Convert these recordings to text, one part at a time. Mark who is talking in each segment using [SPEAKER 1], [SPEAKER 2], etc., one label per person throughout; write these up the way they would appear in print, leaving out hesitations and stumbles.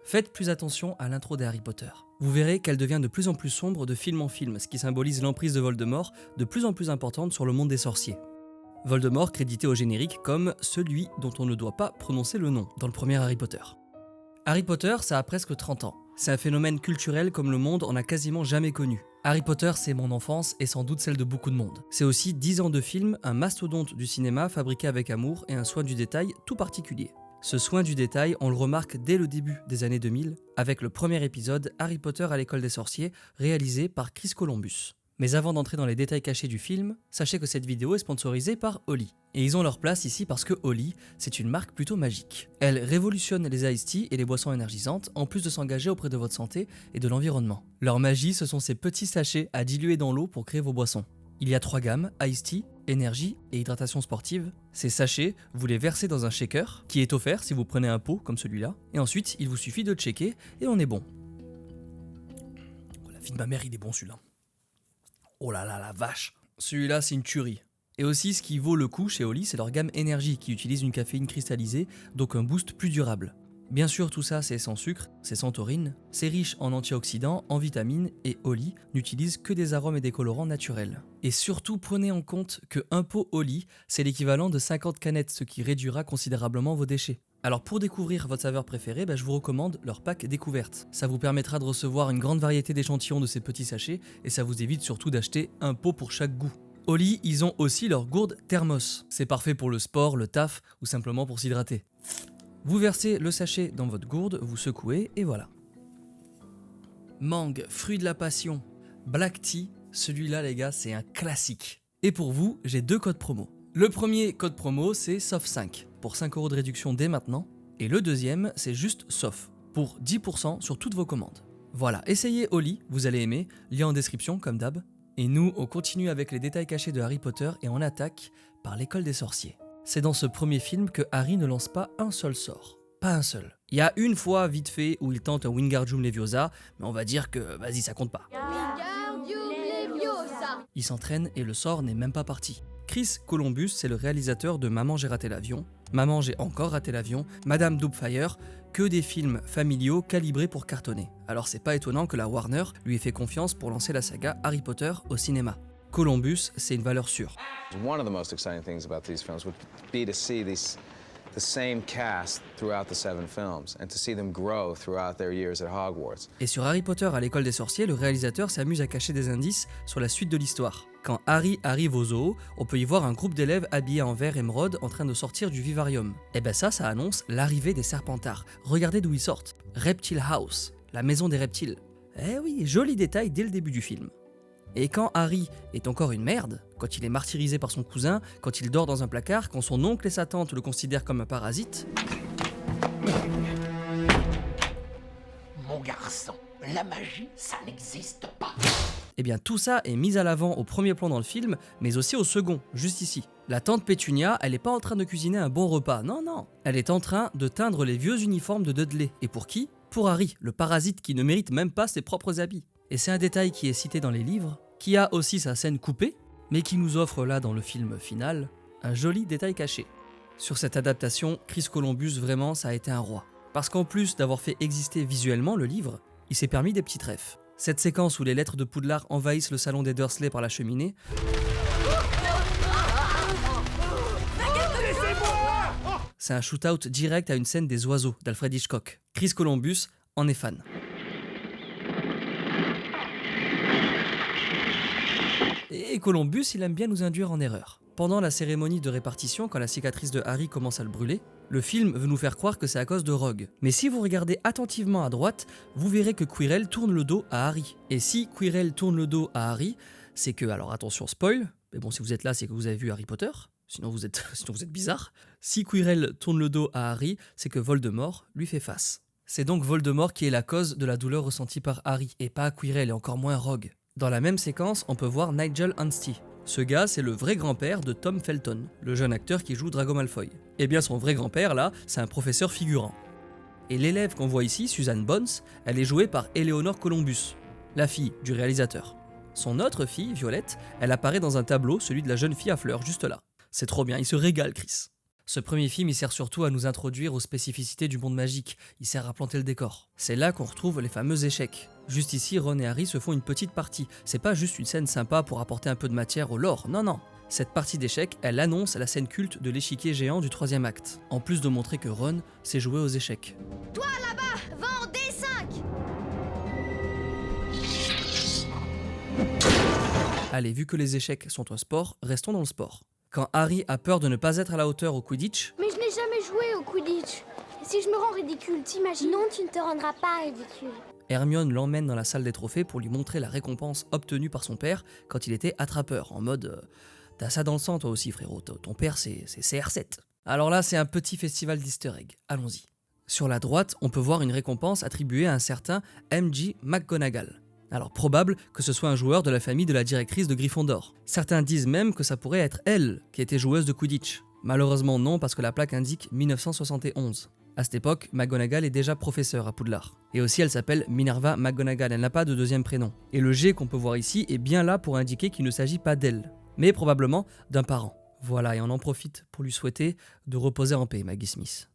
[SPEAKER 1] Faites plus attention à l'intro des Harry Potter. Vous verrez qu'elle devient de plus en plus sombre de film en film, ce qui symbolise l'emprise de Voldemort de plus en plus importante sur le monde des sorciers. Voldemort crédité au générique comme celui dont on ne doit pas prononcer le nom dans le premier Harry Potter. Harry Potter, ça a presque 30 ans. C'est un phénomène culturel comme le monde en a quasiment jamais connu. Harry Potter, c'est mon enfance et sans doute celle de beaucoup de monde. C'est aussi 10 ans de film, un mastodonte du cinéma fabriqué avec amour et un soin du détail tout particulier. Ce soin du détail, on le remarque dès le début des années 2000, avec le premier épisode Harry Potter à l'école des sorciers, réalisé par Chris Columbus. Mais avant d'entrer dans les détails cachés du film, sachez que cette vidéo est sponsorisée par Holly. Et ils ont leur place ici parce que Holly, c'est une marque plutôt magique. Elle révolutionne les iced tea et les boissons énergisantes, en plus de s'engager auprès de votre santé et de l'environnement. Leur magie, ce sont ces petits sachets à diluer dans l'eau pour créer vos boissons. Il y a 3 gammes, iced tea, énergie et hydratation sportive. Ces sachets, vous les versez dans un shaker, qui est offert si vous prenez un pot comme celui-là, et ensuite il vous suffit de checker et on est bon. Oh, la vie de ma mère, il est bon celui-là. Oh là là, la vache. Celui-là, c'est une tuerie. Et aussi, ce qui vaut le coup chez Holly, c'est leur gamme énergie qui utilise une caféine cristallisée, donc un boost plus durable. Bien sûr, tout ça, c'est sans sucre, c'est sans taurine, c'est riche en antioxydants, en vitamines, et Holly n'utilise que des arômes et des colorants naturels. Et surtout, prenez en compte que un pot Holly, c'est l'équivalent de 50 canettes, ce qui réduira considérablement vos déchets. Alors pour découvrir votre saveur préférée, je vous recommande leur pack découverte. Ça vous permettra de recevoir une grande variété d'échantillons de ces petits sachets et ça vous évite surtout d'acheter un pot pour chaque goût. Holly, ils ont aussi leur gourde thermos. C'est parfait pour le sport, le taf ou simplement pour s'hydrater. Vous versez le sachet dans votre gourde, vous secouez et voilà. Mangue, fruit de la passion, black tea, celui-là les gars c'est un classique. Et pour vous, j'ai 2 codes promo. Le premier code promo c'est SOF5 pour 5 € de réduction dès maintenant. Et le deuxième c'est juste SOF pour 10% sur toutes vos commandes. Voilà, essayez Holly, vous allez aimer, lien en description comme d'hab. Et nous, on continue avec les détails cachés de Harry Potter et on attaque par l'école des sorciers. C'est dans ce premier film que Harry ne lance pas un seul sort. Pas un seul. Il y a une fois vite fait où il tente un Wingardium Leviosa, mais on va dire que vas-y ça compte pas.
[SPEAKER 2] Wingardium Leviosa.
[SPEAKER 1] Il s'entraîne et le sort n'est même pas parti. Chris Columbus, c'est le réalisateur de Maman j'ai raté l'avion, Maman j'ai encore raté l'avion, Madame Doubtfire, que des films familiaux calibrés pour cartonner. Alors c'est pas étonnant que la Warner lui ait fait confiance pour lancer la saga Harry Potter au cinéma. Columbus, c'est une valeur sûre.
[SPEAKER 3] One of the most exciting things about these films would be to see the same cast throughout the 7 films and to see them grow throughout their years at Hogwarts.
[SPEAKER 1] Et sur Harry Potter à l'école des sorciers, le réalisateur s'amuse à cacher des indices sur la suite de l'histoire. Quand Harry arrive au zoo, on peut y voir un groupe d'élèves habillés en vert émeraude en train de sortir du vivarium. Et ça annonce l'arrivée des Serpentards. Regardez d'où ils sortent. Reptile House, la maison des reptiles. Eh oui, joli détail dès le début du film. Et quand Harry est encore une merde, quand il est martyrisé par son cousin, quand il dort dans un placard, quand son oncle et sa tante le considèrent comme un parasite...
[SPEAKER 4] Mon garçon, la magie, ça n'existe pas.
[SPEAKER 1] Eh bien tout ça est mis à l'avant au premier plan dans le film, mais aussi au second, juste ici. La tante Pétunia, elle est pas en train de cuisiner un bon repas, non. Elle est en train de teindre les vieux uniformes de Dudley. Et pour qui ? Pour Harry, le parasite qui ne mérite même pas ses propres habits. Et c'est un détail qui est cité dans les livres, qui a aussi sa scène coupée, mais qui nous offre là dans le film final, un joli détail caché. Sur cette adaptation, Chris Columbus vraiment ça a été un roi. Parce qu'en plus d'avoir fait exister visuellement le livre, il s'est permis des petits trèfles. Cette séquence où les lettres de Poudlard envahissent le salon des Dursley par la cheminée, c'est un shoot-out direct à une scène des oiseaux d'Alfred Hitchcock. Chris Columbus en est fan. Et Columbus, il aime bien nous induire en erreur. Pendant la cérémonie de répartition, quand la cicatrice de Harry commence à le brûler, le film veut nous faire croire que c'est à cause de Rogue. Mais si vous regardez attentivement à droite, vous verrez que Quirrell tourne le dos à Harry. Et si Quirrell tourne le dos à Harry, c'est que, alors attention spoil, mais bon si vous êtes là c'est que vous avez vu Harry Potter, sinon vous êtes bizarre. Si Quirrell tourne le dos à Harry, c'est que Voldemort lui fait face. C'est donc Voldemort qui est la cause de la douleur ressentie par Harry, et pas Quirrell et encore moins Rogue. Dans la même séquence, on peut voir Nigel Anstey. Ce gars, c'est le vrai grand-père de Tom Felton, le jeune acteur qui joue Drago Malfoy. Eh bien son vrai grand-père, là, c'est un professeur figurant. Et l'élève qu'on voit ici, Susan Bones, elle est jouée par Eleanor Columbus, la fille du réalisateur. Son autre fille, Violette, elle apparaît dans un tableau, celui de la jeune fille à fleurs, juste là. C'est trop bien, il se régale, Chris. Ce premier film, il sert surtout à nous introduire aux spécificités du monde magique, il sert à planter le décor. C'est là qu'on retrouve les fameux échecs. Juste ici, Ron et Harry se font une petite partie. C'est pas juste une scène sympa pour apporter un peu de matière au lore, non. Cette partie d'échecs, elle annonce la scène culte de l'échiquier géant du 3e acte, en plus de montrer que Ron sait jouer aux échecs.
[SPEAKER 2] Toi là-bas, va en D5.
[SPEAKER 1] Allez, vu que les échecs sont un sport, restons dans le sport. Quand Harry a peur de ne pas être à la hauteur au Quidditch,
[SPEAKER 5] Mais je n'ai jamais joué au Quidditch. Et si je me rends ridicule, t'imagines? Non, tu ne te rendras pas ridicule.
[SPEAKER 1] Hermione l'emmène dans la salle des trophées pour lui montrer la récompense obtenue par son père quand il était attrapeur, en mode t'as ça dans le sang toi aussi frérot, ton père c'est CR7. Alors là c'est un petit festival d'easter egg, allons-y. Sur la droite, on peut voir une récompense attribuée à un certain M.J. McGonagall. Alors probable que ce soit un joueur de la famille de la directrice de Gryffondor. Certains disent même que ça pourrait être elle qui était joueuse de Quidditch. Malheureusement non, parce que la plaque indique 1971. À cette époque, McGonagall est déjà professeure à Poudlard. Et aussi elle s'appelle Minerva McGonagall, elle n'a pas de deuxième prénom. Et le G qu'on peut voir ici est bien là pour indiquer qu'il ne s'agit pas d'elle, mais probablement d'un parent. Voilà, et on en profite pour lui souhaiter de reposer en paix, Maggie Smith.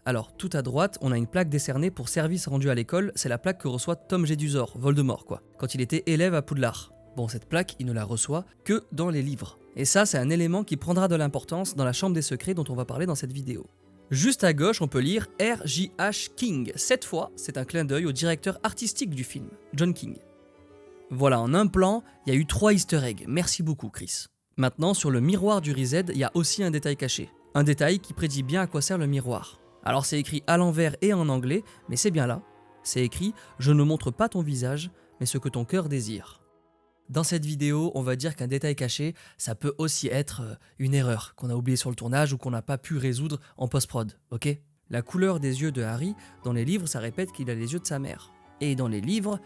[SPEAKER 1] Alors, tout à droite, on a une plaque décernée pour service rendu à l'école, c'est la plaque que reçoit Tom Jedusor, Voldemort quoi, quand il était élève à Poudlard. Bon, cette plaque, il ne la reçoit que dans les livres. Et ça, c'est un élément qui prendra de l'importance dans la Chambre des Secrets dont on va parler dans cette vidéo. Juste à gauche, on peut lire R.J.H. King. Cette fois, c'est un clin d'œil au directeur artistique du film, John King. Voilà, en un plan, il y a eu 3 easter eggs. Merci beaucoup, Chris. Maintenant, sur le miroir du Riséd, il y a aussi un détail caché. Un détail qui prédit bien à quoi sert le miroir. Alors c'est écrit à l'envers et en anglais, mais c'est bien là. C'est écrit « Je ne montre pas ton visage, mais ce que ton cœur désire ». Dans cette vidéo, on va dire qu'un détail caché, ça peut aussi être une erreur qu'on a oubliée sur le tournage ou qu'on n'a pas pu résoudre en post-prod, ok? La couleur des yeux de Harry, dans les livres, ça répète qu'il a les yeux de sa mère. Et dans les livres,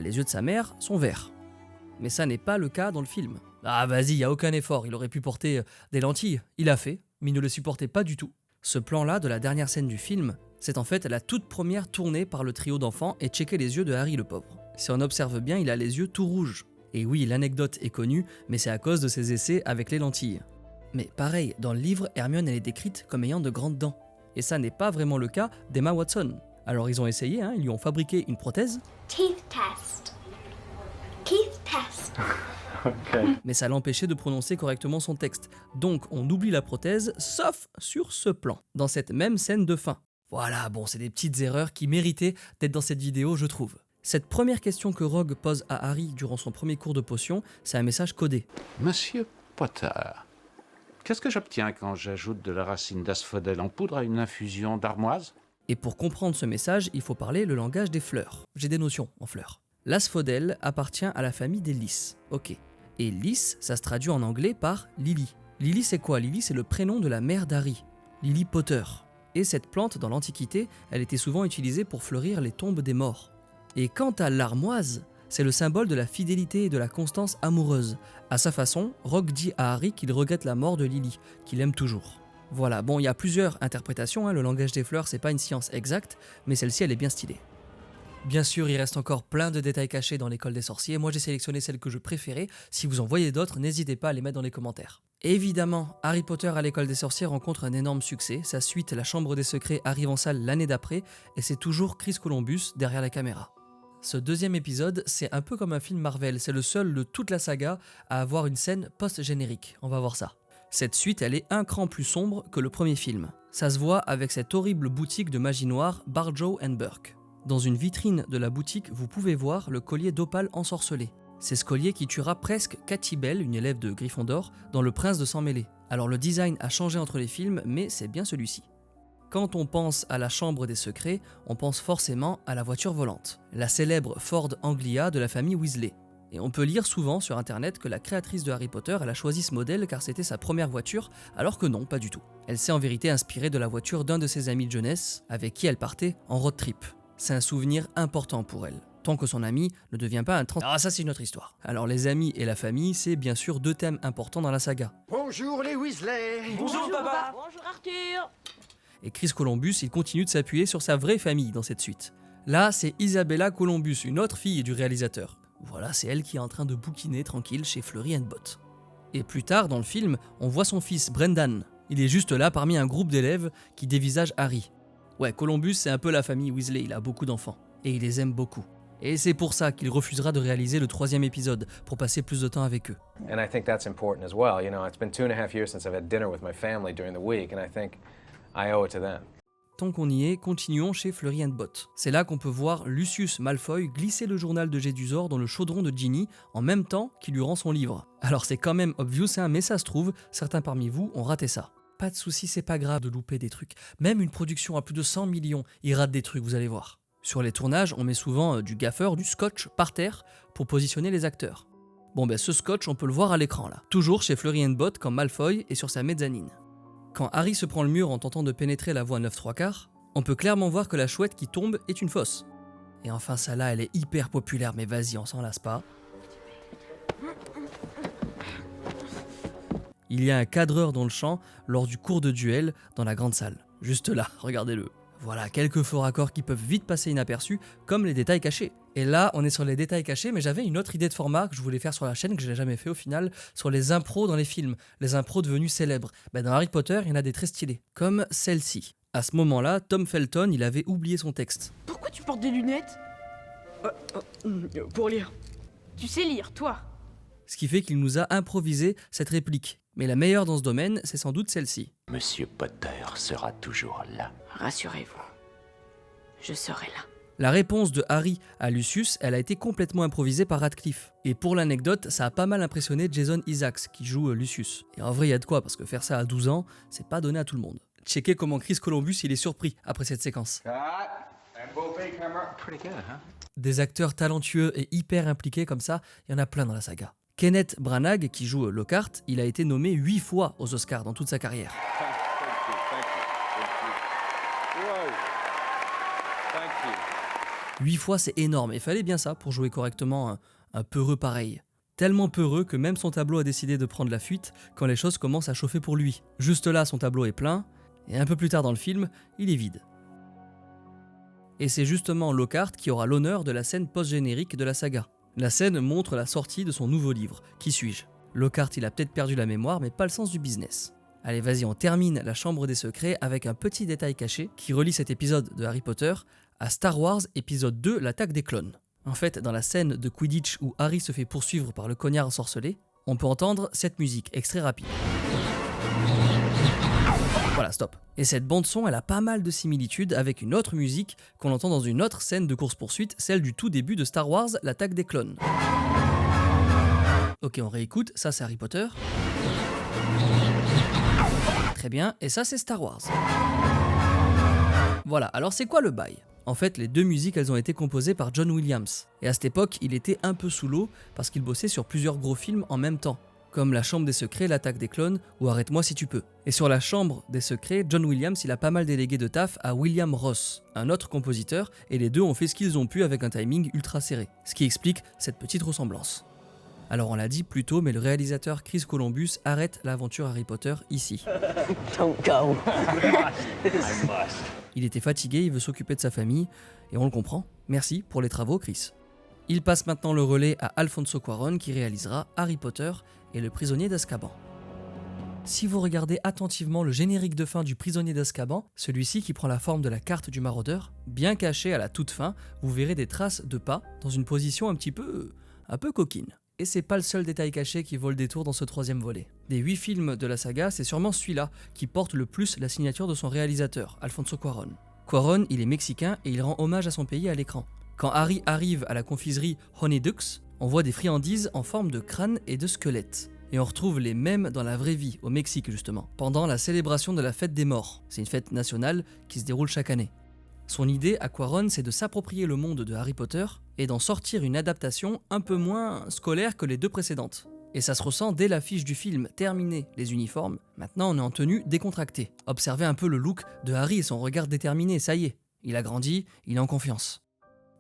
[SPEAKER 1] les yeux de sa mère sont verts. Mais ça n'est pas le cas dans le film. Ah vas-y, y a aucun effort, il aurait pu porter des lentilles, il a fait, mais il ne le supportait pas du tout. Ce plan-là de la dernière scène du film, c'est en fait la toute première tournée par le trio d'enfants et checker les yeux de Harry le pauvre. Si on observe bien, il a les yeux tout rouges. Et oui, l'anecdote est connue, mais c'est à cause de ses essais avec les lentilles. Mais pareil, dans le livre, Hermione elle est décrite comme ayant de grandes dents. Et ça n'est pas vraiment le cas d'Emma Watson. Alors ils ont essayé, ils lui ont fabriqué une prothèse.
[SPEAKER 5] Teeth test. Teeth test.
[SPEAKER 1] Mais ça l'empêchait de prononcer correctement son texte. Donc on oublie la prothèse, sauf sur ce plan, dans cette même scène de fin. Voilà, bon, c'est des petites erreurs qui méritaient d'être dans cette vidéo, je trouve. Cette première question que Rogue pose à Harry durant son premier cours de potion, c'est un message codé.
[SPEAKER 6] Monsieur Potter, qu'est-ce que j'obtiens quand j'ajoute de la racine d'asphodèle en poudre à une infusion d'armoise?
[SPEAKER 1] Et pour comprendre ce message, il faut parler le langage des fleurs. J'ai des notions en fleurs. L'asphodèle appartient à la famille des lys. Ok. Et lys, ça se traduit en anglais par Lily. Lily, c'est quoi? Lily, c'est le prénom de la mère d'Harry, Lily Potter. Et cette plante, dans l'Antiquité, elle était souvent utilisée pour fleurir les tombes des morts. Et quant à l'armoise, c'est le symbole de la fidélité et de la constance amoureuse. À sa façon, Rogue dit à Harry qu'il regrette la mort de Lily, qu'il aime toujours. Voilà, bon, il y a plusieurs interprétations, le langage des fleurs, c'est pas une science exacte, mais celle-ci, elle est bien stylée. Bien sûr, il reste encore plein de détails cachés dans l'école des sorciers. Moi, j'ai sélectionné celles que je préférais. Si vous en voyez d'autres, n'hésitez pas à les mettre dans les commentaires. Évidemment, Harry Potter à l'école des sorciers rencontre un énorme succès. Sa suite, La Chambre des Secrets, arrive en salle l'année d'après, et c'est toujours Chris Columbus derrière la caméra. Ce deuxième épisode, c'est un peu comme un film Marvel. C'est le seul de toute la saga à avoir une scène post-générique. On va voir ça. Cette suite, elle est un cran plus sombre que le premier film. Ça se voit avec cette horrible boutique de magie noire, Barjow & Burke. Dans une vitrine de la boutique, vous pouvez voir le collier d'opale ensorcelé. C'est ce collier qui tuera presque Katy Bell, une élève de Gryffondor, dans Le Prince de Sang Mêlé. Alors le design a changé entre les films, mais c'est bien celui-ci. Quand on pense à la Chambre des Secrets, on pense forcément à la voiture volante, la célèbre Ford Anglia de la famille Weasley. Et on peut lire souvent sur internet que la créatrice de Harry Potter, elle a choisi ce modèle car c'était sa première voiture, alors que non, pas du tout. Elle s'est en vérité inspirée de la voiture d'un de ses amis de jeunesse, avec qui elle partait en road trip. C'est un souvenir important pour elle, tant que son ami ne devient pas un Ah, ça c'est une autre histoire. Alors les amis et la famille, c'est bien sûr 2 thèmes importants dans la saga.
[SPEAKER 4] Bonjour les Weasley.
[SPEAKER 7] Bonjour papa. Bonjour Arthur.
[SPEAKER 1] Et Chris Columbus, il continue de s'appuyer sur sa vraie famille dans cette suite. Là, c'est Isabella Columbus, une autre fille du réalisateur. Voilà, c'est elle qui est en train de bouquiner tranquille chez Fleury & Bott. Et plus tard dans le film, on voit son fils Brendan, Il est juste là parmi un groupe d'élèves qui dévisagent Harry. Ouais, Columbus c'est un peu la famille Weasley, il a beaucoup d'enfants. Et il les aime beaucoup. Et c'est pour ça qu'il refusera de réaliser le 3e épisode, pour passer plus de temps avec eux.
[SPEAKER 3] And I think that's important as well. You know, it's been 2.5 years since I've had dinner with my family during the week, and I think I owe it to them.
[SPEAKER 1] Tant qu'on y est, continuons chez Fleury & Bott. C'est là qu'on peut voir Lucius Malfoy glisser le journal de Jedusor dans le chaudron de Ginny en même temps qu'il lui rend son livre. Alors c'est quand même obvious, hein, mais ça se trouve, certains parmi vous ont raté ça. Pas de soucis, c'est pas grave de louper des trucs. Même une production à plus de 100 millions, il rate des trucs, vous allez voir. Sur les tournages, on met souvent du gaffeur, du scotch par terre pour positionner les acteurs. Bon ben ce scotch, on peut le voir à l'écran là. Toujours chez Fleury & Bott quand Malfoy est sur sa mezzanine. Quand Harry se prend le mur en tentant de pénétrer la voie 9/3, on peut clairement voir que la chouette qui tombe est une fosse. Et enfin ça là, elle est hyper populaire, mais vas-y, on s'en lasse pas. Il y a un cadreur dans le champ lors du cours de duel dans la grande salle. Juste là, regardez-le. Voilà, quelques faux raccords qui peuvent vite passer inaperçus, comme les détails cachés. Et là, on est sur les détails cachés, mais j'avais une autre idée de format que je voulais faire sur la chaîne, que je n'ai jamais fait au final, sur les impros dans les films, les impros devenus célèbres. Dans Harry Potter, il y en a des très stylés, comme celle-ci. À ce moment-là, Tom Felton, il avait oublié son texte.
[SPEAKER 7] Pourquoi tu portes des lunettes? Pour lire. Tu sais lire, toi?
[SPEAKER 1] Ce qui fait qu'il nous a improvisé cette réplique. Mais la meilleure dans ce domaine, c'est sans doute celle-ci.
[SPEAKER 4] Monsieur Potter sera toujours là.
[SPEAKER 7] Rassurez-vous, je serai là.
[SPEAKER 1] La réponse de Harry à Lucius, elle a été complètement improvisée par Radcliffe. Et pour l'anecdote, ça a pas mal impressionné Jason Isaacs, qui joue Lucius. Et en vrai, il y a de quoi, parce que faire ça à 12 ans, c'est pas donné à tout le monde. Checkez comment Chris Columbus, il est surpris après cette séquence. Des acteurs talentueux et hyper impliqués comme ça, il y en a plein dans la saga. Kenneth Branagh, qui joue Lockhart, il a été nommé 8 fois aux Oscars dans toute sa carrière. 8 fois, c'est énorme, et il fallait bien ça pour jouer correctement un peureux pareil. Tellement peureux que même son tableau a décidé de prendre la fuite quand les choses commencent à chauffer pour lui. Juste là, son tableau est plein, et un peu plus tard dans le film, il est vide. Et c'est justement Lockhart qui aura l'honneur de la scène post-générique de la saga. La scène montre la sortie de son nouveau livre, Qui suis-je ? Lockhart, il a peut-être perdu la mémoire, mais pas le sens du business. Allez, vas-y, on termine la chambre des secrets avec un petit détail caché qui relie cet épisode de Harry Potter à Star Wars épisode 2, l'attaque des clones. En fait, dans la scène de Quidditch où Harry se fait poursuivre par le cognard ensorcelé, on peut entendre cette musique, extrait rapide. Voilà, stop. Et cette bande-son, elle a pas mal de similitudes avec une autre musique qu'on entend dans une autre scène de course-poursuite, celle du tout début de Star Wars, l'attaque des clones. Ok, on réécoute, ça c'est Harry Potter. Très bien, et ça c'est Star Wars. Voilà, alors c'est quoi le bail ? En fait, les deux musiques, elles ont été composées par John Williams. Et à cette époque, il était un peu sous l'eau parce qu'il bossait sur plusieurs gros films en même temps, comme La Chambre des Secrets, L'attaque des clones ou Arrête-moi si tu peux. Et sur La Chambre des Secrets, John Williams, il a pas mal délégué de taf à William Ross, un autre compositeur, et les deux ont fait ce qu'ils ont pu avec un timing ultra serré, ce qui explique cette petite ressemblance. Alors on l'a dit plus tôt, mais le réalisateur Chris Columbus arrête l'aventure Harry Potter ici.
[SPEAKER 7] Don't go.
[SPEAKER 1] Il était fatigué, il veut s'occuper de sa famille, et on le comprend. Merci pour les travaux, Chris. Il passe maintenant le relais à Alfonso Cuarón qui réalisera Harry Potter et le prisonnier d'Azkaban. Si vous regardez attentivement le générique de fin du prisonnier d'Azkaban, celui-ci qui prend la forme de la carte du maraudeur, bien caché à la toute fin, vous verrez des traces de pas dans une position un peu coquine. Et c'est pas le seul détail caché qui vaut le détour dans ce troisième volet. Des 8 films de la saga, c'est sûrement celui-là qui porte le plus la signature de son réalisateur, Alfonso Cuarón. Cuarón, il est mexicain et il rend hommage à son pays à l'écran. Quand Harry arrive à la confiserie Honey Ducks, on voit des friandises en forme de crâne et de squelette. Et on retrouve les mêmes dans la vraie vie, au Mexique justement, pendant la célébration de la fête des morts. C'est une fête nationale qui se déroule chaque année. Son idée à Cuarón, c'est de s'approprier le monde de Harry Potter et d'en sortir une adaptation un peu moins scolaire que les deux précédentes. Et ça se ressent dès l'affiche du film, terminé les uniformes, maintenant on est en tenue décontractée. Observez un peu le look de Harry et son regard déterminé, ça y est, il a grandi, il est en confiance.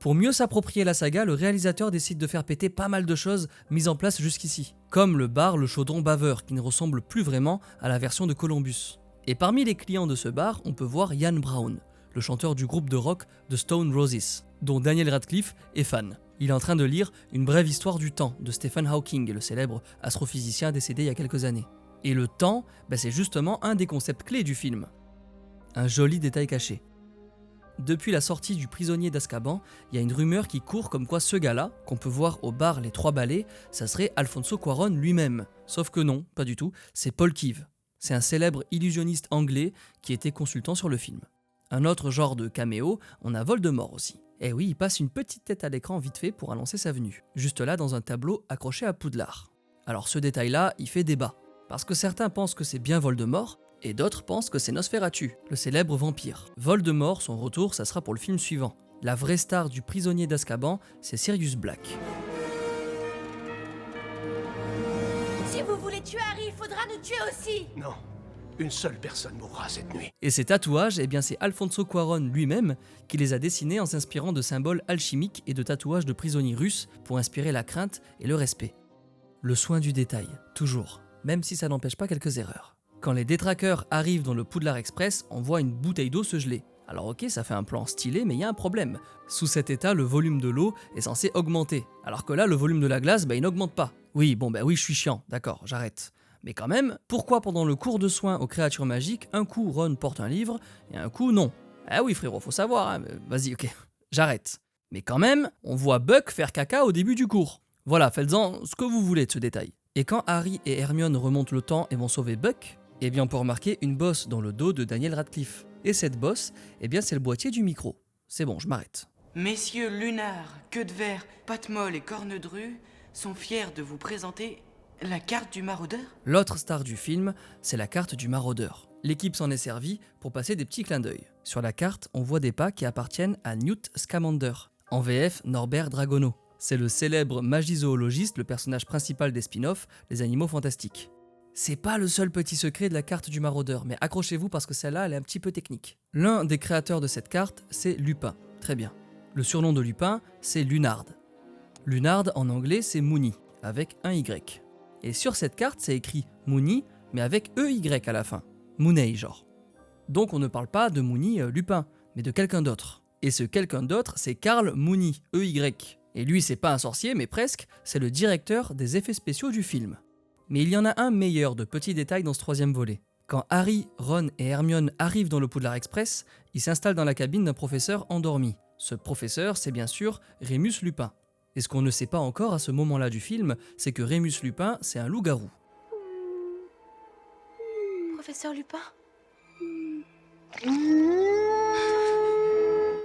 [SPEAKER 1] Pour mieux s'approprier la saga, le réalisateur décide de faire péter pas mal de choses mises en place jusqu'ici, comme le bar Le Chaudron Baveur, qui ne ressemble plus vraiment à la version de Columbus. Et parmi les clients de ce bar, on peut voir Ian Brown, le chanteur du groupe de rock The Stone Roses, dont Daniel Radcliffe est fan. Il est en train de lire Une brève histoire du temps de Stephen Hawking, le célèbre astrophysicien décédé il y a quelques années. Et le temps, c'est justement un des concepts clés du film. Un joli détail caché. Depuis la sortie du Prisonnier d'Azkaban, il y a une rumeur qui court comme quoi ce gars-là, qu'on peut voir au bar Les Trois Balais, ça serait Alfonso Cuarón lui-même. Sauf que non, pas du tout, c'est Paul Keeves. C'est un célèbre illusionniste anglais qui était consultant sur le film. Un autre genre de caméo, on a Voldemort aussi. Et oui, il passe une petite tête à l'écran vite fait pour annoncer sa venue, juste là dans un tableau accroché à Poudlard. Alors ce détail-là, il fait débat, parce que certains pensent que c'est bien Voldemort, et d'autres pensent que c'est Nosferatu, le célèbre vampire. Voldemort, son retour, ça sera pour le film suivant. La vraie star du Prisonnier d'Azkaban, c'est Sirius Black.
[SPEAKER 2] Si vous voulez tuer Harry, il faudra nous tuer aussi.
[SPEAKER 4] Non, une seule personne mourra cette nuit.
[SPEAKER 1] Et ces tatouages, c'est Alfonso Cuarón lui-même qui les a dessinés en s'inspirant de symboles alchimiques et de tatouages de prisonniers russes pour inspirer la crainte et le respect. Le soin du détail, toujours, même si ça n'empêche pas quelques erreurs. Quand les détraqueurs arrivent dans le Poudlard Express, on voit une bouteille d'eau se geler. Alors ok, ça fait un plan stylé, mais il y a un problème. Sous cet état, le volume de l'eau est censé augmenter, alors que là, le volume de la glace, il n'augmente pas. Oui, oui, je suis chiant, d'accord, j'arrête. Mais quand même, pourquoi pendant le cours de soins aux créatures magiques, un coup Ron porte un livre et un coup non? Ah oui frérot, faut savoir, hein. Vas-y, ok, j'arrête. Mais quand même, on voit Buck faire caca au début du cours. Voilà, faites-en ce que vous voulez de ce détail. Et quand Harry et Hermione remontent le temps et vont sauver Buck, on peut remarquer une bosse dans le dos de Daniel Radcliffe. Et cette bosse, c'est le boîtier du micro. C'est bon, je m'arrête.
[SPEAKER 8] Messieurs Lunard, Queue de Verre, Patte-Molle et Cornedru sont fiers de vous présenter la carte du maraudeur.
[SPEAKER 1] L'autre star du film, c'est la carte du maraudeur. L'équipe s'en est servie pour passer des petits clins d'œil. Sur la carte, on voit des pas qui appartiennent à Newt Scamander. En VF, Norbert Dragono. C'est le célèbre magizoologiste, le personnage principal des spin-offs, Les Animaux Fantastiques. C'est pas le seul petit secret de la carte du maraudeur, mais accrochez-vous parce que celle-là, elle est un petit peu technique. L'un des créateurs de cette carte, c'est Lupin. Très bien. Le surnom de Lupin, c'est Lunard. Lunard, en anglais, c'est Moony, avec un Y. Et sur cette carte, c'est écrit Moony, mais avec EY à la fin. Mooney, genre. Donc on ne parle pas de Moony Lupin, mais de quelqu'un d'autre. Et ce quelqu'un d'autre, c'est Carl Mooney, EY. Et lui, c'est pas un sorcier, mais presque, c'est le directeur des effets spéciaux du film. Mais il y en a un meilleur de petits détails dans ce troisième volet. Quand Harry, Ron et Hermione arrivent dans le Poudlard Express, ils s'installent dans la cabine d'un professeur endormi. Ce professeur, c'est bien sûr Rémus Lupin. Et ce qu'on ne sait pas encore à ce moment-là du film, c'est que Rémus Lupin, c'est un loup-garou.
[SPEAKER 2] Professeur Lupin?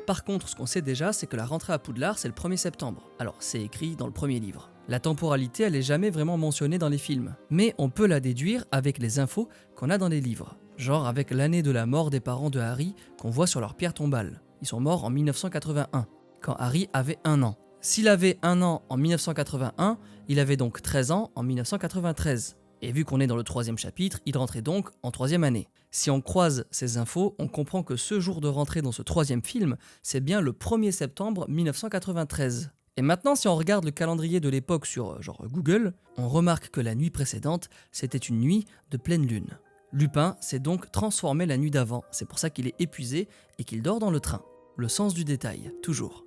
[SPEAKER 1] Par contre, ce qu'on sait déjà, c'est que la rentrée à Poudlard, c'est le 1er septembre. Alors, c'est écrit dans le premier livre. La temporalité, elle est jamais vraiment mentionnée dans les films. Mais on peut la déduire avec les infos qu'on a dans les livres. Genre avec l'année de la mort des parents de Harry qu'on voit sur leur pierre tombale. Ils sont morts en 1981, quand Harry avait 1 an. S'il avait 1 an en 1981, il avait donc 13 ans en 1993. Et vu qu'on est dans le 3e chapitre, il rentrait donc en 3e année. Si on croise ces infos, on comprend que ce jour de rentrée dans ce 3e film, c'est bien le 1er septembre 1993. Et maintenant, si on regarde le calendrier de l'époque sur Google, on remarque que la nuit précédente, c'était une nuit de pleine lune. Lupin s'est donc transformé la nuit d'avant, c'est pour ça qu'il est épuisé et qu'il dort dans le train. Le sens du détail, toujours.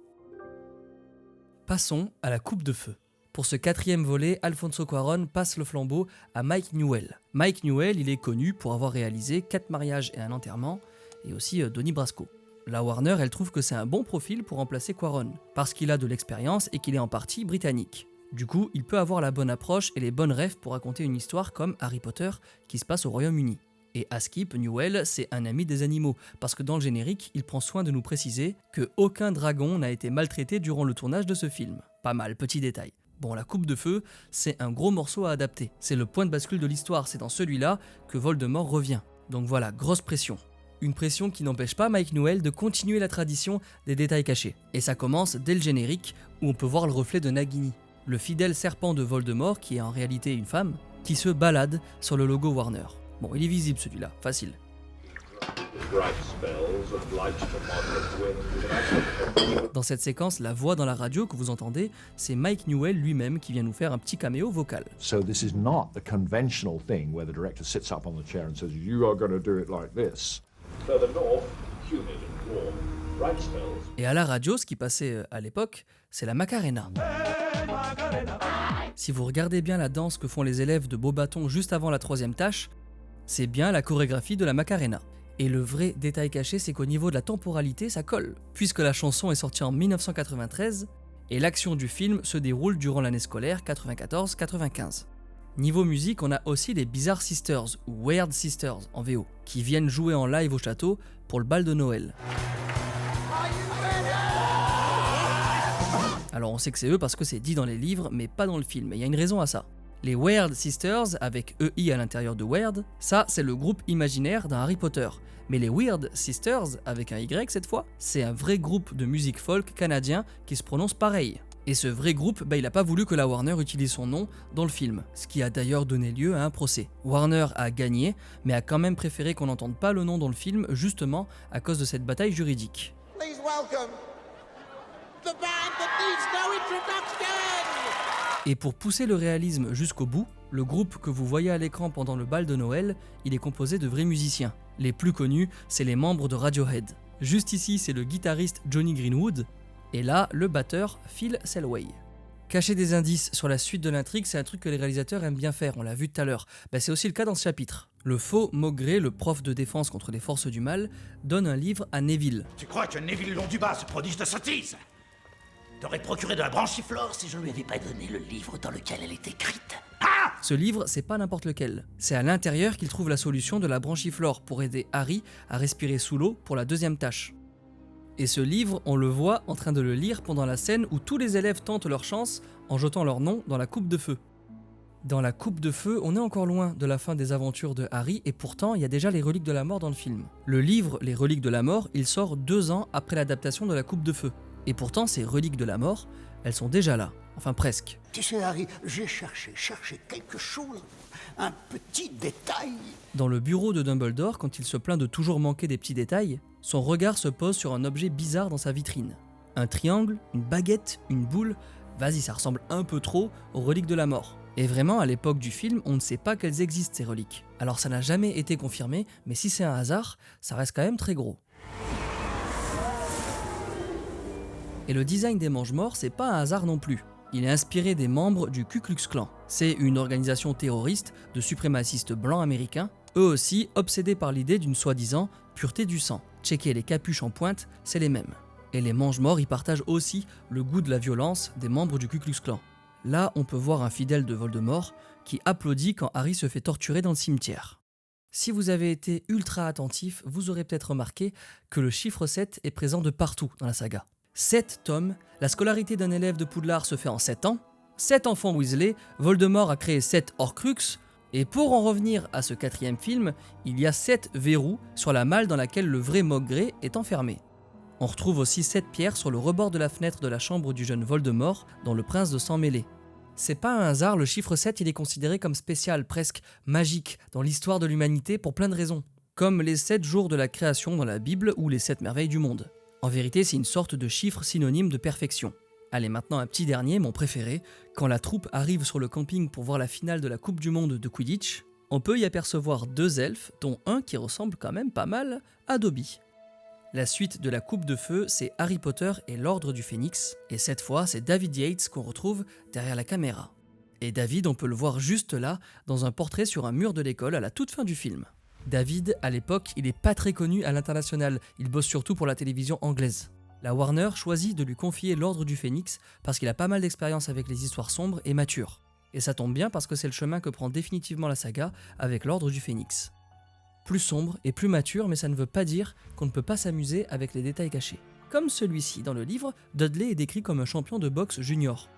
[SPEAKER 1] Passons à la coupe de feu. Pour ce 4e volet, Alfonso Cuarón passe le flambeau à Mike Newell. Mike Newell, il est connu pour avoir réalisé 4 mariages et un enterrement, et aussi Donnie Brasco. La Warner, elle trouve que c'est un bon profil pour remplacer Cuarón, parce qu'il a de l'expérience et qu'il est en partie britannique. Du coup, il peut avoir la bonne approche et les bonnes rêves pour raconter une histoire comme Harry Potter qui se passe au Royaume-Uni. Et à Skip, Newell, c'est un ami des animaux, parce que dans le générique, il prend soin de nous préciser que aucun dragon n'a été maltraité durant le tournage de ce film. Pas mal, petit détail. Bon, la coupe de feu, c'est un gros morceau à adapter. C'est le point de bascule de l'histoire, c'est dans celui-là que Voldemort revient. Donc voilà, grosse pression. Une pression qui n'empêche pas Mike Newell de continuer la tradition des détails cachés. Et ça commence dès le générique, où on peut voir le reflet de Nagini, le fidèle serpent de Voldemort, qui est en réalité une femme, qui se balade sur le logo Warner. Bon, il est visible celui-là, facile. Dans cette séquence, la voix dans la radio que vous entendez, c'est Mike Newell lui-même qui vient nous faire un petit caméo vocal.
[SPEAKER 9] So this is not the conventional thing where the director sits up on the chair and says, "You are going to do it like this."
[SPEAKER 1] Et à la radio, ce qui passait à l'époque, c'est la Macarena. Si vous regardez bien la danse que font les élèves de Beauxbatons juste avant la 3e tâche, c'est bien la chorégraphie de la Macarena. Et le vrai détail caché, c'est qu'au niveau de la temporalité, ça colle, puisque la chanson est sortie en 1993 et l'action du film se déroule durant l'année scolaire 94-95. Niveau musique, on a aussi les Bizarre Sisters, ou Weird Sisters en VO, qui viennent jouer en live au château pour le bal de Noël. Alors on sait que c'est eux parce que c'est dit dans les livres, mais pas dans le film, et il y a une raison à ça. Les Weird Sisters, avec EI à l'intérieur de Weird, ça c'est le groupe imaginaire d'un Harry Potter. Mais les Weird Sisters, avec un Y cette fois, c'est un vrai groupe de musique folk canadien qui se prononce pareil. Et ce vrai groupe, il n'a pas voulu que la Warner utilise son nom dans le film, ce qui a d'ailleurs donné lieu à un procès. Warner a gagné, mais a quand même préféré qu'on n'entende pas le nom dans le film, justement à cause de cette bataille juridique.
[SPEAKER 10] Please welcome the band that needs no introduction.
[SPEAKER 1] Et pour pousser le réalisme jusqu'au bout, le groupe que vous voyez à l'écran pendant le bal de Noël, il est composé de vrais musiciens. Les plus connus, c'est les membres de Radiohead. Juste ici, c'est le guitariste Johnny Greenwood, et là, le batteur Phil Selway. Cacher des indices sur la suite de l'intrigue, c'est un truc que les réalisateurs aiment bien faire, on l'a vu tout à l'heure. C'est aussi le cas dans ce chapitre. Le faux Maugrey, le prof de défense contre les forces du mal, donne un livre à Neville.
[SPEAKER 4] Tu crois que Neville Londubat, ce prodige de sottise, t'aurais procuré de la branchiflore si je lui avais pas donné le livre dans lequel elle est écrite?
[SPEAKER 1] Ce livre, c'est pas n'importe lequel. C'est à l'intérieur qu'il trouve la solution de la branchiflore pour aider Harry à respirer sous l'eau pour la 2e tâche. Et ce livre, on le voit en train de le lire pendant la scène où tous les élèves tentent leur chance en jetant leur nom dans la coupe de feu. Dans la coupe de feu, on est encore loin de la fin des aventures de Harry et pourtant il y a déjà les reliques de la mort dans le film. Le livre Les reliques de la mort, il sort 2 ans après l'adaptation de la coupe de feu. Et pourtant ces reliques de la mort, elles sont déjà là. Enfin presque.
[SPEAKER 4] Tu sais Harry, j'ai cherché quelque chose, un petit détail.
[SPEAKER 1] Dans le bureau de Dumbledore, quand il se plaint de toujours manquer des petits détails, son regard se pose sur un objet bizarre dans sa vitrine. Un triangle, une baguette, une boule, vas-y ça ressemble un peu trop aux reliques de la mort. Et vraiment à l'époque du film, on ne sait pas qu'elles existent ces reliques. Alors ça n'a jamais été confirmé, mais si c'est un hasard, ça reste quand même très gros. Et le design des Mange-Morts, c'est pas un hasard non plus. Il est inspiré des membres du Ku Klux Klan. C'est une organisation terroriste de suprémacistes blancs américains, eux aussi obsédés par l'idée d'une soi-disant pureté du sang. Checkez les capuches en pointe, c'est les mêmes. Et les Mange-Morts y partagent aussi le goût de la violence des membres du Ku Klux Klan. Là, on peut voir un fidèle de Voldemort qui applaudit quand Harry se fait torturer dans le cimetière. Si vous avez été ultra attentif, vous aurez peut-être remarqué que le chiffre 7 est présent de partout dans la saga. 7 tomes, la scolarité d'un élève de Poudlard se fait en 7 ans, 7 enfants Weasley, Voldemort a créé 7 Horcruxes, et pour en revenir à ce 4e film, il y a 7 verrous sur la malle dans laquelle le vrai Maugrey est enfermé. On retrouve aussi 7 pierres sur le rebord de la fenêtre de la chambre du jeune Voldemort dans Le Prince de Sang Mêlé. C'est pas un hasard, le chiffre 7 il est considéré comme spécial, presque magique, dans l'histoire de l'humanité pour plein de raisons. Comme les 7 jours de la création dans la Bible ou les 7 merveilles du monde. En vérité, c'est une sorte de chiffre synonyme de perfection. Allez, maintenant un petit dernier, mon préféré. Quand la troupe arrive sur le camping pour voir la finale de la Coupe du Monde de Quidditch, on peut y apercevoir 2 elfes, dont un qui ressemble quand même pas mal à Dobby. La suite de la Coupe de Feu, c'est Harry Potter et l'Ordre du Phénix, et cette fois, c'est David Yates qu'on retrouve derrière la caméra. Et David, on peut le voir juste là, dans un portrait sur un mur de l'école à la toute fin du film. David, à l'époque, il est pas très connu à l'international, il bosse surtout pour la télévision anglaise. La Warner choisit de lui confier l'Ordre du Phénix parce qu'il a pas mal d'expérience avec les histoires sombres et matures. Et ça tombe bien parce que c'est le chemin que prend définitivement la saga avec l'Ordre du Phénix. Plus sombre et plus mature, mais ça ne veut pas dire qu'on ne peut pas s'amuser avec les détails cachés. Comme celui-ci, dans le livre, Dudley est décrit comme un champion de boxe junior.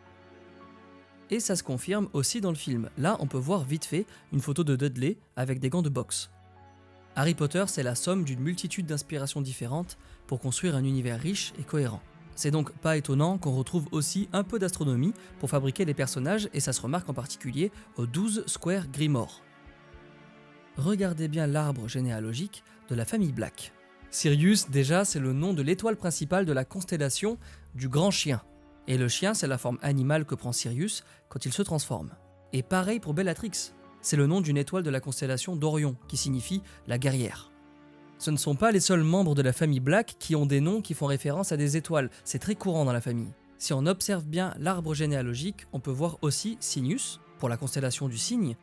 [SPEAKER 1] Et ça se confirme aussi dans le film. Là, on peut voir vite fait une photo de Dudley avec des gants de boxe. Harry Potter, c'est la somme d'une multitude d'inspirations différentes pour construire un univers riche et cohérent. C'est donc pas étonnant qu'on retrouve aussi un peu d'astronomie pour fabriquer les personnages et ça se remarque en particulier aux 12 Square Grimoire. Regardez bien l'arbre généalogique de la famille Black. Sirius, déjà, c'est le nom de l'étoile principale de la constellation du Grand Chien. Et le chien, c'est la forme animale que prend Sirius quand il se transforme. Et pareil pour Bellatrix. C'est le nom d'une étoile de la constellation d'Orion, qui signifie la guerrière. Ce ne sont pas les seuls membres de la famille Black qui ont des noms qui font référence à des étoiles, c'est très courant dans la famille. Si on observe bien l'arbre généalogique, on peut voir aussi Cygnus, pour la constellation du Cygne,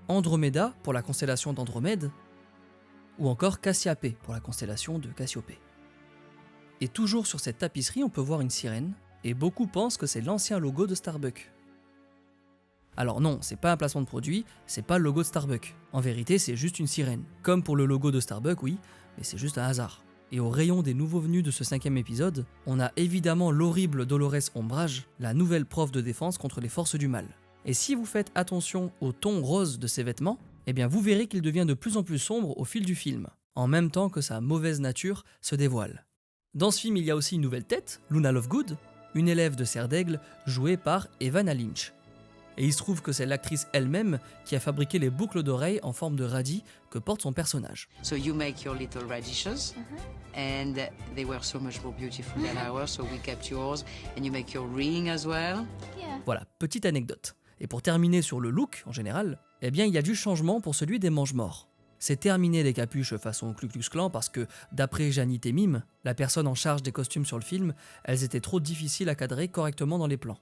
[SPEAKER 1] Andromeda, pour la constellation d'Andromède, ou encore Cassiopée, pour la constellation de Cassiopée. Et toujours sur cette tapisserie, on peut voir une sirène, et beaucoup pensent que c'est l'ancien logo de Starbucks. Alors non, c'est pas un placement de produit, c'est pas le logo de Starbucks. En vérité, c'est juste une sirène. Comme pour le logo de Starbucks, oui, mais c'est juste un hasard. Et au rayon des nouveaux venus de ce 5e épisode, on a évidemment l'horrible Dolores Ombrage, la nouvelle prof de défense contre les forces du mal. Et si vous faites attention au ton rose de ses vêtements, eh bien vous verrez qu'il devient de plus en plus sombre au fil du film, en même temps que sa mauvaise nature se dévoile. Dans ce film, il y a aussi une nouvelle tête, Luna Lovegood, une élève de Serre d'Aigle jouée par Evanna Lynch. Et il se trouve que c'est l'actrice elle-même qui a fabriqué les boucles d'oreilles en forme de radis que porte son personnage.
[SPEAKER 11] So you make your little radishes, and they were so much more beautiful than ours, so we kept yours, and you make your ring as well.
[SPEAKER 1] Voilà, petite anecdote. Et pour terminer sur le look en général, eh bien il y a du changement pour celui des mange-morts. C'est terminé les capuches façon Ku Klux Klan parce que, d'après Janit et Mime, la personne en charge des costumes sur le film, elles étaient trop difficiles à cadrer correctement dans les plans.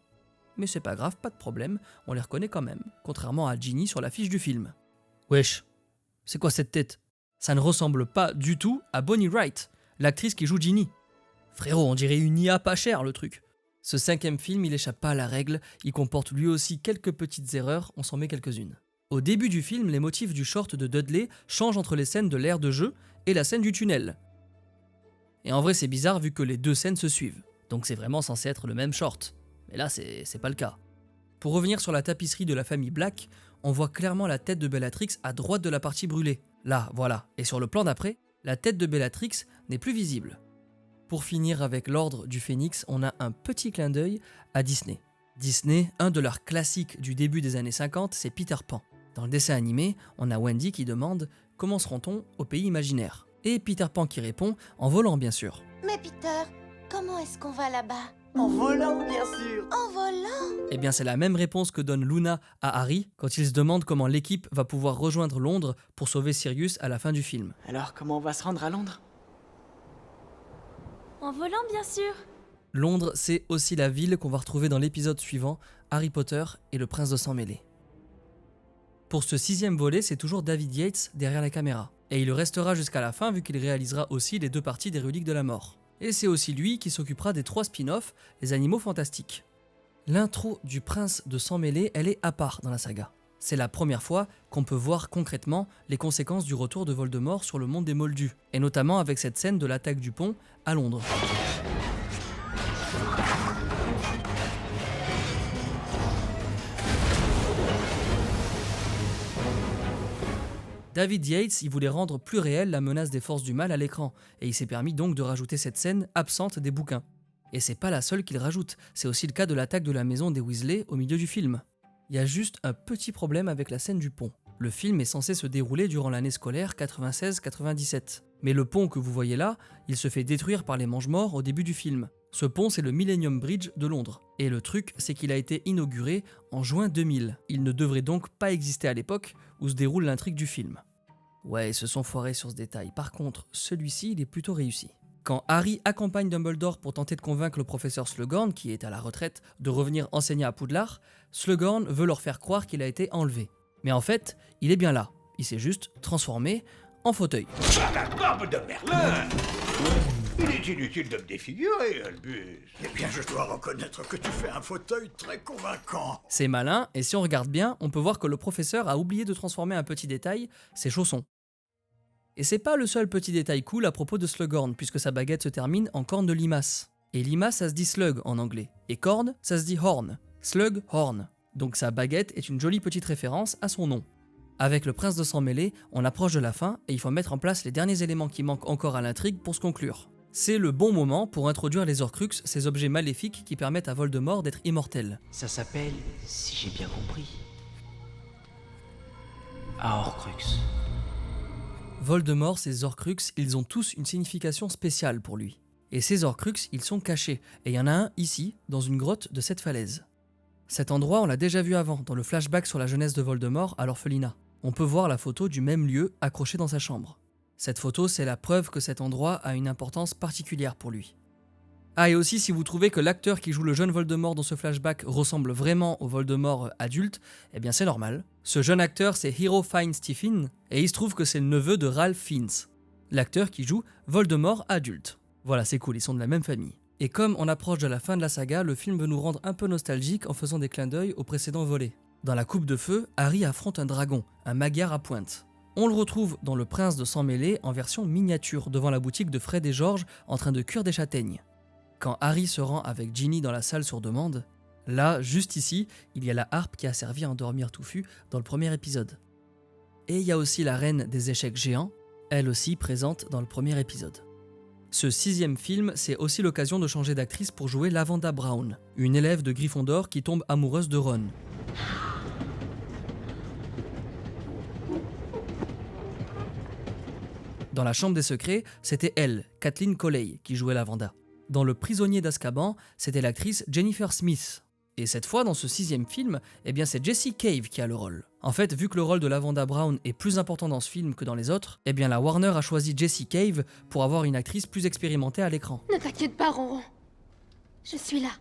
[SPEAKER 1] Mais c'est pas grave, pas de problème, on les reconnaît quand même, contrairement à Ginny sur l'affiche du film. Wesh, c'est quoi cette tête? Ça ne ressemble pas du tout à Bonnie Wright, l'actrice qui joue Ginny. Frérot, on dirait une IA pas chère le truc. Ce 5e film, il échappe pas à la règle, il comporte lui aussi quelques petites erreurs, on s'en met quelques-unes. Au début du film, les motifs du short de Dudley changent entre les scènes de l'aire de jeu et la scène du tunnel. Et en vrai c'est bizarre vu que les deux scènes se suivent, donc c'est vraiment censé être le même short. Mais là, c'est pas le cas. Pour revenir sur la tapisserie de la famille Black, on voit clairement la tête de Bellatrix à droite de la partie brûlée. Là, voilà. Et sur le plan d'après, la tête de Bellatrix n'est plus visible. Pour finir avec l'ordre du Phénix, on a un petit clin d'œil à Disney. Disney, un de leurs classiques du début des années 50, c'est Peter Pan. Dans le dessin animé, on a Wendy qui demande « Comment se rend-on au pays imaginaire ?» Et Peter Pan qui répond « En volant, bien sûr. »
[SPEAKER 2] Mais Peter, comment est-ce qu'on va là-bas?
[SPEAKER 10] En volant, bien sûr.
[SPEAKER 2] En volant?
[SPEAKER 1] Eh bien c'est la même réponse que donne Luna à Harry quand il se demande comment l'équipe va pouvoir rejoindre Londres pour sauver Sirius à la fin du film.
[SPEAKER 8] Alors, comment on va se rendre à Londres?
[SPEAKER 5] En volant, bien sûr.
[SPEAKER 1] Londres, c'est aussi la ville qu'on va retrouver dans l'épisode suivant, Harry Potter et le prince de sang mêlé. Pour ce 6e volet, c'est toujours David Yates derrière la caméra. Et il le restera jusqu'à la fin vu qu'il réalisera aussi les 2 parties des Reliques de la Mort. Et c'est aussi lui qui s'occupera des 3 spin-offs, les Animaux Fantastiques. L'intro du prince de sang mêlé, elle est à part dans la saga. C'est la première fois qu'on peut voir concrètement les conséquences du retour de Voldemort sur le monde des Moldus, et notamment avec cette scène de l'attaque du pont à Londres. David Yates, il voulait rendre plus réelle la menace des forces du mal à l'écran, et il s'est permis donc de rajouter cette scène absente des bouquins. Et c'est pas la seule qu'il rajoute, c'est aussi le cas de l'attaque de la maison des Weasley au milieu du film. Il y a juste un petit problème avec la scène du pont. Le film est censé se dérouler durant l'année scolaire 96-97. Mais le pont que vous voyez là, il se fait détruire par les Mange-Morts au début du film. Ce pont, c'est le Millennium Bridge de Londres. Et le truc, c'est qu'il a été inauguré en juin 2000. Il ne devrait donc pas exister à l'époque où se déroule l'intrigue du film. Ouais, ils se sont foirés sur ce détail. Par contre, celui-ci, il est plutôt réussi. Quand Harry accompagne Dumbledore pour tenter de convaincre le professeur Slughorn, qui est à la retraite, de revenir enseigner à Poudlard, Slughorn veut leur faire croire qu'il a été enlevé. Mais en fait, il est bien là. Il s'est juste transformé en fauteuil.
[SPEAKER 4] Ah, la barbe de Merlin! Il est inutile de me défigurer, Albus. Eh bien, je dois reconnaître que tu fais un fauteuil très convaincant.
[SPEAKER 1] C'est malin, et si on regarde bien, on peut voir que le professeur a oublié de transformer un petit détail, ses chaussons. Et c'est pas le seul petit détail cool à propos de Slughorn, puisque sa baguette se termine en corne de limace. Et limace, ça se dit slug en anglais, et corne, ça se dit horn. Slug, horn. Donc sa baguette est une jolie petite référence à son nom. Avec le prince de sang mêlé, on approche de la fin, et il faut mettre en place les derniers éléments qui manquent encore à l'intrigue pour se conclure. C'est le bon moment pour introduire les Horcruxes, ces objets maléfiques qui permettent à Voldemort d'être immortel.
[SPEAKER 8] Ça s'appelle, si j'ai bien compris, un Horcrux.
[SPEAKER 1] Voldemort, ces Horcruxes, ils ont tous une signification spéciale pour lui. Et ces Horcruxes, ils sont cachés, et il y en a un ici, dans une grotte de cette falaise. Cet endroit, on l'a déjà vu avant, dans le flashback sur la jeunesse de Voldemort à l'orphelinat. On peut voir la photo du même lieu accrochée dans sa chambre. Cette photo, c'est la preuve que cet endroit a une importance particulière pour lui. Ah, et aussi, si vous trouvez que l'acteur qui joue le jeune Voldemort dans ce flashback ressemble vraiment au Voldemort adulte, eh bien c'est normal. Ce jeune acteur, c'est Hero Fiennes Stephen, et il se trouve que c'est le neveu de Ralph Fiennes, l'acteur qui joue Voldemort adulte. Voilà, c'est cool, ils sont de la même famille. Et comme on approche de la fin de la saga, le film veut nous rendre un peu nostalgiques en faisant des clins d'œil au précédent volet. Dans la Coupe de Feu, Harry affronte un dragon, un magyar à pointe. On le retrouve dans Le Prince de Sang Mêlé en version miniature, devant la boutique de Fred et George en train de cuire des châtaignes. Quand Harry se rend avec Ginny dans la salle sur demande, là, juste ici, il y a la harpe qui a servi à endormir Touffu dans le premier épisode. Et il y a aussi la reine des échecs géants, elle aussi présente dans le premier épisode. Ce 6e film, c'est aussi l'occasion de changer d'actrice pour jouer Lavanda Brown, une élève de Gryffondor qui tombe amoureuse de Ron. Dans La Chambre des Secrets, c'était elle, Kathleen Coley, qui jouait Lavanda. Dans Le Prisonnier d'Azkaban, c'était l'actrice Jennifer Smith. Et cette fois, dans ce 6e film, eh bien c'est Jessie Cave qui a le rôle. En fait, vu que le rôle de Lavanda Brown est plus important dans ce film que dans les autres, eh bien la Warner a choisi Jessie Cave pour avoir une actrice plus expérimentée à l'écran.
[SPEAKER 5] Ne t'inquiète pas, Ronron. Je suis là.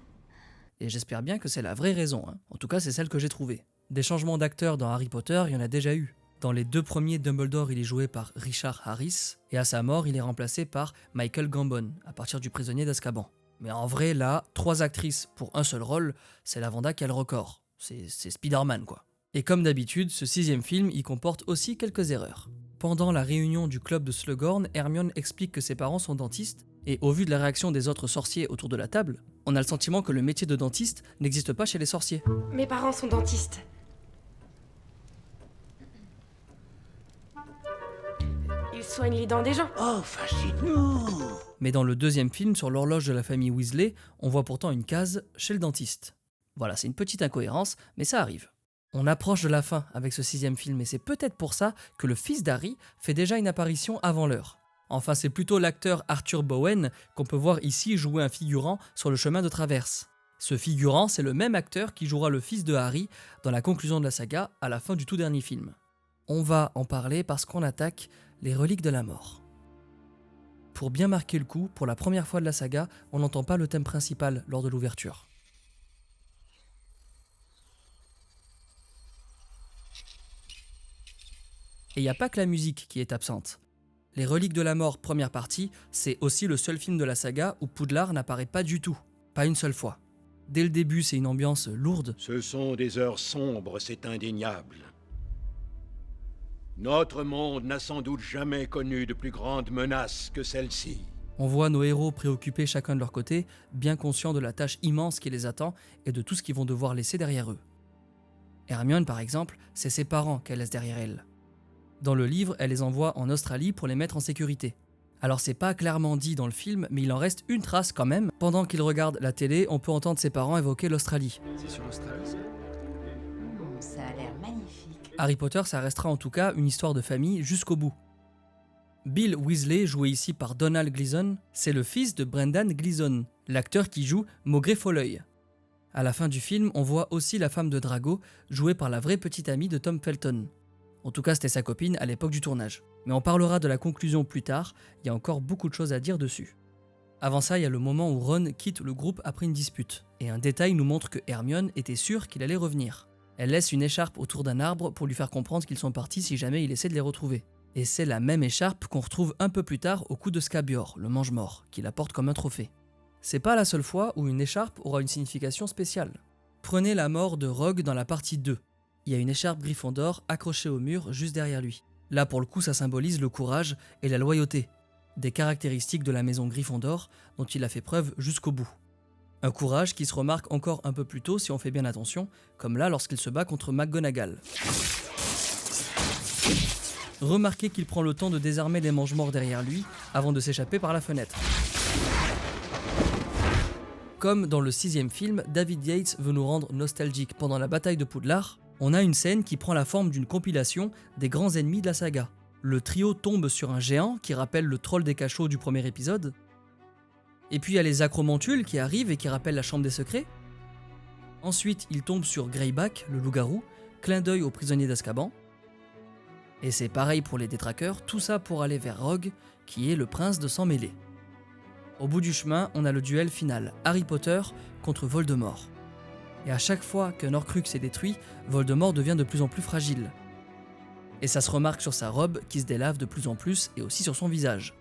[SPEAKER 1] Et j'espère bien que c'est la vraie raison, hein. En tout cas, c'est celle que j'ai trouvée. Des changements d'acteurs dans Harry Potter, il y en a déjà eu. Dans les 2 premiers, Dumbledore, il est joué par Richard Harris, et à sa mort, il est remplacé par Michael Gambon, à partir du Prisonnier d'Azkaban. Mais en vrai, là, 3 actrices pour un seul rôle, c'est Lavanda qui a le record. C'est Spider-Man, quoi. Et comme d'habitude, ce 6e film, il comporte aussi quelques erreurs. Pendant la réunion du club de Slughorn, Hermione explique que ses parents sont dentistes, et au vu de la réaction des autres sorciers autour de la table, on a le sentiment que le métier de dentiste n'existe pas chez les sorciers.
[SPEAKER 2] Mes parents sont dentistes. Ils soignent les dents des gens.
[SPEAKER 4] Oh, fascine-nous!
[SPEAKER 1] Mais dans le 2e film sur l'horloge de la famille Weasley, on voit pourtant une case chez le dentiste. Voilà, c'est une petite incohérence, mais ça arrive. On approche de la fin avec ce 6e film et c'est peut-être pour ça que le fils d'Harry fait déjà une apparition avant l'heure. Enfin, c'est plutôt l'acteur Arthur Bowen qu'on peut voir ici jouer un figurant sur le chemin de traverse. Ce figurant, c'est le même acteur qui jouera le fils de Harry dans la conclusion de la saga à la fin du tout dernier film. On va en parler parce qu'on attaque les reliques de la mort. Pour bien marquer le coup, pour la première fois de la saga, on n'entend pas le thème principal lors de l'ouverture. Et il n'y a pas que la musique qui est absente. Les Reliques de la Mort, première partie, c'est aussi le seul film de la saga où Poudlard n'apparaît pas du tout, pas une seule fois. Dès le début, c'est une ambiance lourde.
[SPEAKER 12] Ce sont des heures sombres, c'est indéniable. Notre monde n'a sans doute jamais connu de plus grande menace que celle-ci.
[SPEAKER 1] On voit nos héros préoccupés chacun de leur côté, bien conscients de la tâche immense qui les attend et de tout ce qu'ils vont devoir laisser derrière eux. Hermione, par exemple, c'est ses parents qu'elle laisse derrière elle. Dans le livre, elle les envoie en Australie pour les mettre en sécurité. Alors c'est pas clairement dit dans le film, mais il en reste une trace quand même. Pendant qu'ils regardent la télé, on peut entendre ses parents évoquer l'Australie.
[SPEAKER 11] C'est sur l'Australie, ça? Ça a l'air magnifique.
[SPEAKER 1] Harry Potter, ça restera en tout cas une histoire de famille jusqu'au bout. Bill Weasley, joué ici par Donald Gleeson, c'est le fils de Brendan Gleeson, l'acteur qui joue Maugrey Folleuil. À la fin du film, on voit aussi la femme de Drago, jouée par la vraie petite amie de Tom Felton. En tout cas, c'était sa copine à l'époque du tournage. Mais on parlera de la conclusion plus tard, il y a encore beaucoup de choses à dire dessus. Avant ça, il y a le moment où Ron quitte le groupe après une dispute. Et un détail nous montre que Hermione était sûre qu'il allait revenir. Elle laisse une écharpe autour d'un arbre pour lui faire comprendre qu'ils sont partis si jamais il essaie de les retrouver. Et c'est la même écharpe qu'on retrouve un peu plus tard au cou de Scabior, le mange-mort, qui la porte comme un trophée. C'est pas la seule fois où une écharpe aura une signification spéciale. Prenez la mort de Rogue dans la partie 2. Il y a une écharpe Gryffondor accrochée au mur juste derrière lui. Là pour le coup ça symbolise le courage et la loyauté, des caractéristiques de la maison Gryffondor dont il a fait preuve jusqu'au bout. Un courage qui se remarque encore un peu plus tôt si on fait bien attention, comme là lorsqu'il se bat contre McGonagall. Remarquez qu'il prend le temps de désarmer les mange-morts derrière lui avant de s'échapper par la fenêtre. Comme dans le 6e film, David Yates veut nous rendre nostalgiques pendant la bataille de Poudlard. On a une scène qui prend la forme d'une compilation des grands ennemis de la saga. Le trio tombe sur un géant qui rappelle le troll des cachots du premier épisode. Et puis il y a les acromantules qui arrivent et qui rappellent la chambre des secrets. Ensuite, ils tombent sur Greyback, le loup-garou, clin d'œil au prisonnier d'Azkaban. Et c'est pareil pour les détraqueurs, tout ça pour aller vers Rogue, qui est le prince de Sang Mêlé. Au bout du chemin, on a le duel final, Harry Potter contre Voldemort. Et à chaque fois qu'un Horcrux est détruit, Voldemort devient de plus en plus fragile. Et ça se remarque sur sa robe qui se délave de plus en plus et aussi sur son visage.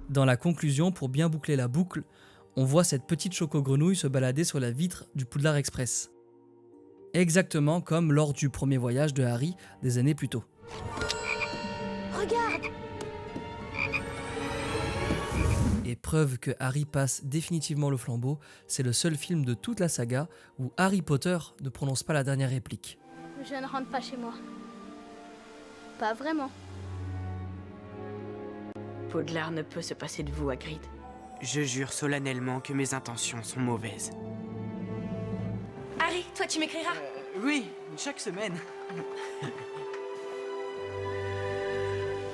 [SPEAKER 1] Dans la conclusion, pour bien boucler la boucle, on voit cette petite choco-grenouille se balader sur la vitre du Poudlard Express. Exactement comme lors du premier voyage de Harry des années plus tôt.
[SPEAKER 5] Regarde!
[SPEAKER 1] Et preuve que Harry passe définitivement le flambeau, c'est le seul film de toute la saga où Harry Potter ne prononce pas la dernière réplique.
[SPEAKER 5] Je ne rentre pas chez moi. Pas vraiment.
[SPEAKER 7] Poudlard ne peut se passer de vous, Hagrid.
[SPEAKER 8] Je jure solennellement que mes intentions sont mauvaises.
[SPEAKER 2] Harry, toi tu m'écriras?
[SPEAKER 8] Oui, chaque semaine.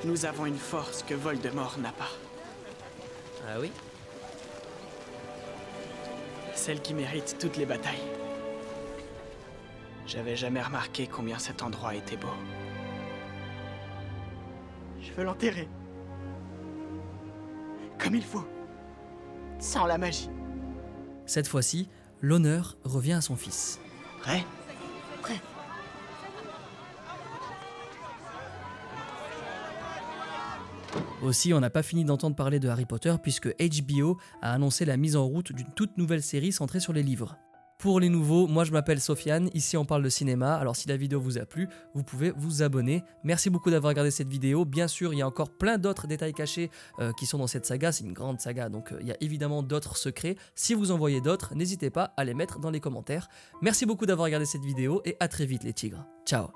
[SPEAKER 8] Nous avons une force que Voldemort n'a pas.
[SPEAKER 1] Ah oui?
[SPEAKER 8] Celle qui mérite toutes les batailles. J'avais jamais remarqué combien cet endroit était beau. Je veux l'enterrer. Comme il faut. Sans la magie.
[SPEAKER 1] Cette fois-ci, l'honneur revient à son fils.
[SPEAKER 8] Prêt?
[SPEAKER 2] Prêt.
[SPEAKER 1] Aussi, on n'a pas fini d'entendre parler de Harry Potter puisque HBO a annoncé la mise en route d'une toute nouvelle série centrée sur les livres. Pour les nouveaux, moi je m'appelle Sofiane, ici on parle de cinéma, alors si la vidéo vous a plu, vous pouvez vous abonner. Merci beaucoup d'avoir regardé cette vidéo, bien sûr il y a encore plein d'autres détails cachés qui sont dans cette saga, c'est une grande saga donc il y a évidemment d'autres secrets. Si vous en voyez d'autres, n'hésitez pas à les mettre dans les commentaires. Merci beaucoup d'avoir regardé cette vidéo et à très vite les tigres. Ciao.